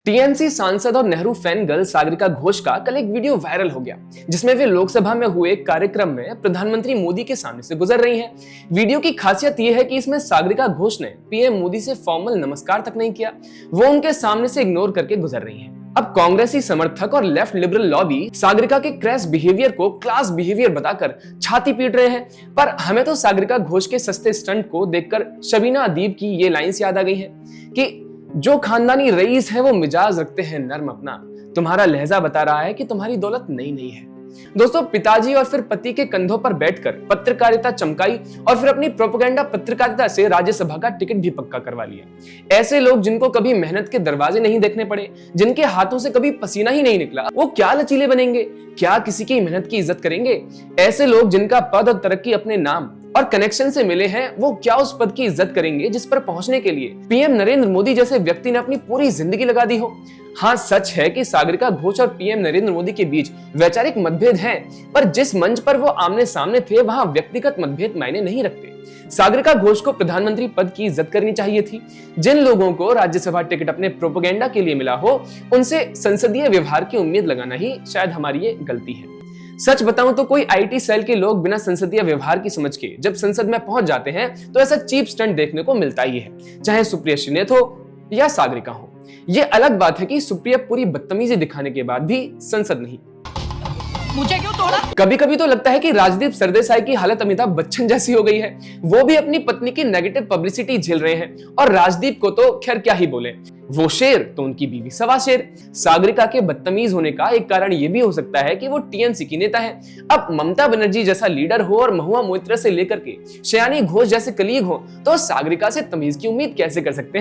TMC सांसद और Nehru fan girl Sagarika Ghosh का कल एक वीडियो वायरल हो गया, जिसमें वे लोकसभा में हुए कार्यक्रम में प्रधानमंत्री मोदी के सामने से गुजर रही हैं। वीडियो की खासियत यह है कि इसमें सागरिका घोष ने पीएम मोदी से फॉर्मल नमस्कार तक नहीं किया, वो उनके सामने से इग्नोर करके गुजर रही हैं। अब कांग्रेसी समर्थक और लेफ्ट लिबरल लॉबी सागरिका के क्रैश बिहेवियर को क्लास बिहेवियर बताकर छाती पीट रहे हैं, पर हमें तो सागरिका घोष के सस्ते स्टंट को देखकर शबीना अदीब की ये लाइंस याद आ गई है कि जो खानदानी रईस है वो मिजाज रखते हैं नर्म अपना, तुम्हारा लहजा बता रहा है कि तुम्हारी दौलत नई नई है। दोस्तों, पिताजी और फिर पति के कंधों पर बैठकर पत्रकारिता चमकाई और फिर अपनी प्रोपेगेंडा पत्रकारिता से राज्यसभा का टिकट भी पक्का करवा लिया। ऐसे लोग जिनको कभी मेहनत के दरवाजे नहीं देखने पड़े, जिनके हाथों से कभी पसीना ही नहीं निकला, वो क्या लचीले बनेंगे, क्या किसी की मेहनत की इज्जत करेंगे? ऐसे लोग जिनका पद और तरक्की अपने नाम और कनेक्शन से मिले हैं, वो क्या उस पद की इज्जत करेंगे जिस पर पहुंचने के लिए पीएम नरेंद्र मोदी जैसे व्यक्ति ने अपनी पूरी जिंदगी लगा दी हो? हाँ, सच है कि सागरिका घोष और पीएम नरेंद्र मोदी के बीच वैचारिक मतभेद हैं, पर जिस मंच पर वो आमने सामने थे वहां व्यक्तिगत मतभेद मायने नहीं रखते। सागरिका घोष को प्रधानमंत्री पद की इज्जत करनी चाहिए थी। जिन लोगों को राज्यसभा टिकट अपने प्रोपेगेंडा के लिए मिला हो, उनसे संसदीय व्यवहार की उम्मीद लगाना ही शायद हमारी ये गलती है। सच बताऊं तो कोई आईटी सेल के लोग बिना संसदीय व्यवहार की समझ के जब संसद में पहुंच जाते हैं तो ऐसा चीप स्टंट देखने को मिलता ही है, चाहे सुप्रिया श्रीनेत हो या सागरिका हो। ये अलग बात है कि सुप्रिया पूरी बदतमीजी दिखाने के बाद भी संसद नहीं। मुझे क्यों तोड़ा? कभी कभी तो लगता है कि राजदीप सरदेसाई की हालत अमिताभ बच्चन जैसी हो गई है। वो भी अपनी पत्नी की नेगेटिव पब्लिसिटी झेल रहे हैं और राजदीप को तो खैर क्या ही बोले, वो शेर तो उनकी बीवी सवा शेर। सागरिका के बदतमीज होने का एक कारण ये भी हो सकता है कि वो टीएमसी की नेता है। अब ममता बनर्जी जैसा लीडर हो और महुआ मोइत्रा से लेकर के शयानी घोष जैसे कलीग हो, तो सागरिका से तमीज की उम्मीद कैसे कर सकते हैं?